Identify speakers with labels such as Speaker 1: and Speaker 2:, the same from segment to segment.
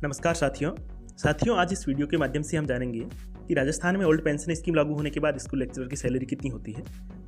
Speaker 1: नमस्कार साथियों आज इस वीडियो के माध्यम से हम जानेंगे कि राजस्थान में ओल्ड पेंशन स्कीम लागू होने के बाद स्कूल लेक्चरर की सैलरी कितनी होती है,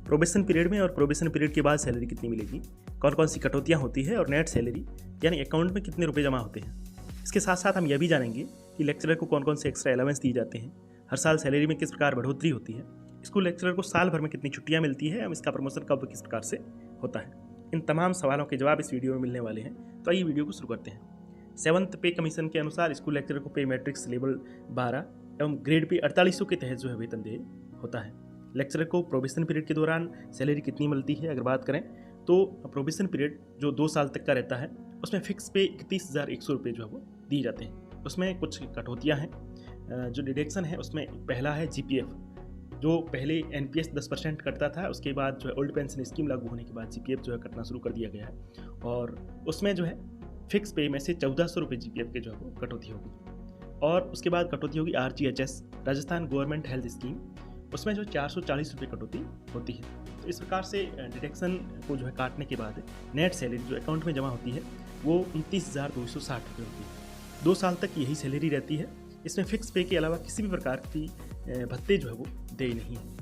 Speaker 1: प्रोबेशन पीरियड में और प्रोबेशन पीरियड के बाद सैलरी कितनी मिलेगी, कौन कौन सी कटौतियाँ होती है और नेट सैलरी यानी अकाउंट में कितने रुपये जमा होते हैं। इसके साथ साथ हम यह भी जानेंगे कि लेक्चरर को कौन कौन से एक्स्ट्रा अलावेंस दिए जाते हैं, हर साल सैलरी में किस प्रकार बढ़ोतरी होती है, स्कूल लेक्चरर को साल भर में कितनी छुट्टियाँ मिलती है और इसका प्रमोशन कब किस प्रकार से होता है। इन तमाम सवालों के जवाब इस वीडियो में मिलने वाले हैं, तो आइए वीडियो को शुरू करते हैं। 7th पे कमीशन के अनुसार स्कूल लेक्चरर को पे मैट्रिक्स लेवल 12 एवं ग्रेड पे 4800 के तहत जो है वेतन देय होता है। लेक्चरर को प्रोबेशन पीरियड के दौरान सैलरी कितनी मिलती है अगर बात करें तो प्रोबेशन पीरियड जो 2 साल तक का रहता है उसमें फिक्स पे 31,100 रुपये जो है वो दिए जाते हैं। उसमें कुछ कटौतियाँ हैं, जो डिडक्शन है उसमें पहला है GPF, जो पहले NPS 10% कटता था, उसके बाद जो है ओल्ड पेंशन स्कीम लागू होने के बाद GPF जो है कटना शुरू कर दिया गया है और उसमें जो है फिक्स पे में से 1400 रुपये GPF के जो है वो कटौती होगी। और उसके बाद कटौती होगी RGHS Rajasthan government health scheme, उसमें जो 440 रुपये कटौती होती है। तो इस प्रकार से डिडक्शन को जो है काटने के बाद नेट सैलरी जो अकाउंट में जमा होती है वो 29,260 रुपये होती है। 2 साल तक यही सैलरी रहती है। इसमें फिक्स पे के अलावा किसी भी प्रकार की भत्ते जो है वो देय नहीं है।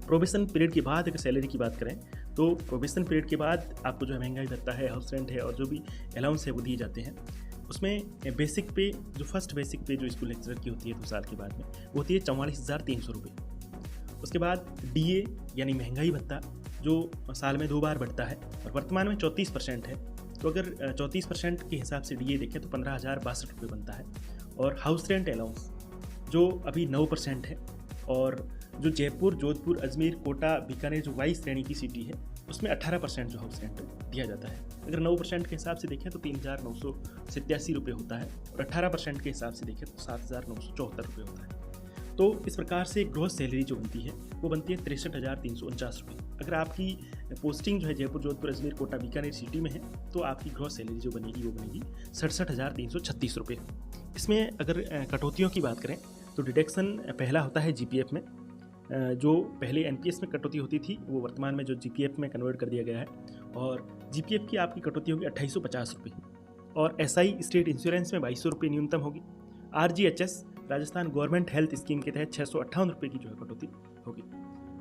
Speaker 1: प्रोबेशन पीरियड के बाद अगर सैलरी की बात करें तो प्रोबेशन पीरियड के बाद आपको जो है महंगाई भत्ता है, हाउस रेंट है और जो भी अलाउंस है वो दिए जाते हैं। उसमें बेसिक पे जो फर्स्ट बेसिक पे जो स्कूल लेक्चरर की होती है 2 साल के बाद में वो होती है 44,300 रुपये। उसके बाद DA यानी महंगाई भत्ता जो साल में 2 बार बढ़ता है और वर्तमान में 34% है। तो अगर 34% के हिसाब से DA देखें तो 15,062 रुपये बनता है। और हाउस रेंट अलाउंस जो अभी 9% है और जो जयपुर, जोधपुर, अजमेर, कोटा, बीकानेर जो वाई श्रेणी की सिटी है उसमें 18% जो हाउस रेंट दिया जाता है। अगर 9% के हिसाब से देखें तो 3,987 रुपये होता है और 18% के हिसाब से देखें तो 7,974 रुपये होता है। तो इस प्रकार से ग्रॉस सैलरी जो बनती है वो बनती है 63,349 रुपये। अगर आपकी पोस्टिंग जो है जयपुर, जोधपुर, अजमेर, कोटा, बीकानेर सिटी में है तो आपकी ग्रॉस सैलरी जो बनेगी वो बनेगी 67,336 रुपये। इसमें अगर कटौतियों की बात करें तो डिडक्शन पहला होता है GPF में, जो पहले NPS में कटौती होती थी वो वर्तमान में जो GPF में कन्वर्ट कर दिया गया है और GPF की आपकी कटौती होगी 2850 रुपये और SI स्टेट इंश्योरेंस में 2200 रुपये न्यूनतम होगी। RGHS Rajasthan government health scheme के तहत 658 रुपये की जो है कटौती होगी।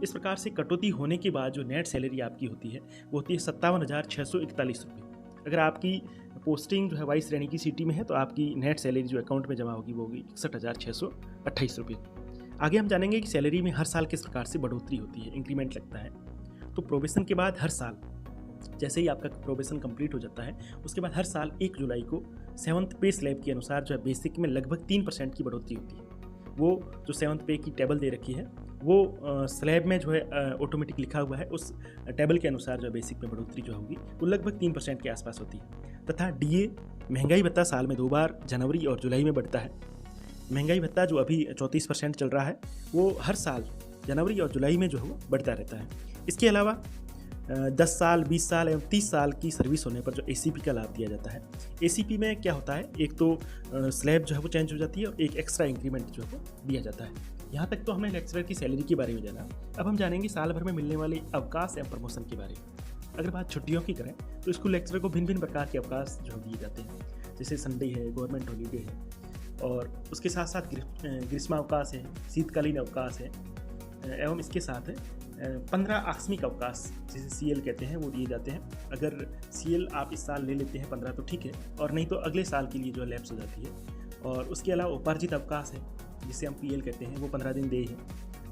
Speaker 1: इस प्रकार से कटौती होने के बाद जो नेट सैलरी आपकी होती है वो होती है 57,641 रुपये। अगर आपकी पोस्टिंग जो है वाई श्रेणी की सिटी में है तो आपकी नेट सैलरी जो अकाउंट में जमा होगी वो होगी 61,628 रुपये। आगे हम जानेंगे कि सैलरी में हर साल किस प्रकार से बढ़ोतरी होती है, इंक्रीमेंट लगता है। तो प्रोबेशन के बाद हर साल जैसे ही आपका प्रोबेशन कंप्लीट हो जाता है उसके बाद हर साल 1 जुलाई को 7th पे स्लैब के अनुसार जो है बेसिक में लगभग 3% की बढ़ोतरी होती है। वो जो 7th पे की टेबल दे रखी है वो स्लैब में जो है ऑटोमेटिक लिखा हुआ है, उस टेबल के अनुसार जो बेसिक में बढ़ोतरी जो होगी वो लगभग 3% के आसपास होती है। तथा DA महंगाई भत्ता साल में 2 बार जनवरी और जुलाई में बढ़ता है। महंगाई भत्ता जो अभी 34% चल रहा है वो हर साल जनवरी और जुलाई में जो है वो बढ़ता रहता है। इसके अलावा 10 साल, 20 साल एवं 30 साल की सर्विस होने पर जो ACP का लाभ दिया जाता है। ACP में क्या होता है, एक तो स्लैब जो है वो चेंज हो जाती है और एक एक्स्ट्रा इंक्रीमेंट जो है वो दिया जाता है। यहाँ तक तो हमने लेक्चरर की सैलरी के बारे में जाना। अब हम जानेंगे साल भर में मिलने वाले अवकाश एवं प्रमोशन के बारे में। अगर बात छुट्टियों की करें तो स्कूल लेक्चरर को भिन्न भिन्न प्रकार के अवकाश जो दिए जाते हैं, जैसे संडे है, गवर्नमेंट हॉलीडे है और उसके साथ साथ ग्रीष्मावकाश है, शीतकालीन अवकाश है एवं इसके साथ 15 आकस्मिक अवकाश जिसे CL कहते हैं वो दिए जाते हैं। अगर CL आप इस साल ले लेते हैं 15 तो ठीक है और नहीं तो अगले साल के लिए जो लैप्स हो जाती है। और उसके अलावा उपार्जित अवकाश है जिसे हम PL कहते हैं, वो 15 दिन देय है।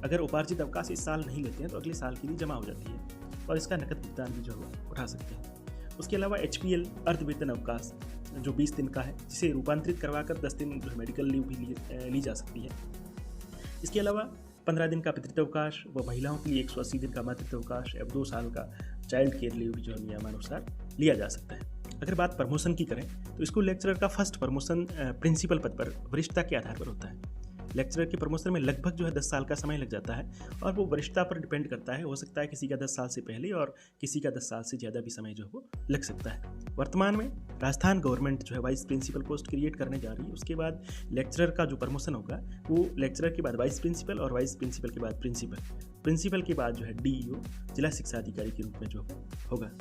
Speaker 1: अगर उपार्जित अवकाश इस साल नहीं लेते हैं तो अगले साल के लिए जमा हो जाती है और इसका नकद भुगतान भी जो है उठा सकते हैं। उसके अलावा HPL अर्धवेतन अवकाश जो 20 दिन का है, जिसे रूपांतरित करवाकर 10 दिन जो मेडिकल लीव भी ली जा सकती है। इसके अलावा 15 दिन का पितृत्व अवकाश व महिलाओं के लिए 180 दिन का मातृत्व अवकाश एवं 2 साल का चाइल्ड केयर लीव भी जो नियमानुसार लिया जा सकता है। अगर बात प्रमोशन की करें तो स्कूल लेक्चरर का फर्स्ट प्रमोशन प्रिंसिपल पद पर वरिष्ठता के आधार पर होता है। लेक्चरर के प्रमोशन में लगभग जो है 10 साल का समय लग जाता है और वो वरिष्ठता पर डिपेंड करता है। हो सकता है किसी का 10 साल से पहले और किसी का 10 साल से ज़्यादा भी समय जो है वो लग सकता है। वर्तमान में राजस्थान गवर्नमेंट जो है वाइस प्रिंसिपल पोस्ट क्रिएट करने जा रही है। उसके बाद लेक्चरर का जो प्रमोशन होगा वो लेक्चरर के बाद वाइस प्रिंसिपल और वाइस प्रिंसिपल के बाद प्रिंसिपल के बाद जो है DEO जिला शिक्षा अधिकारी के रूप में जो होगा।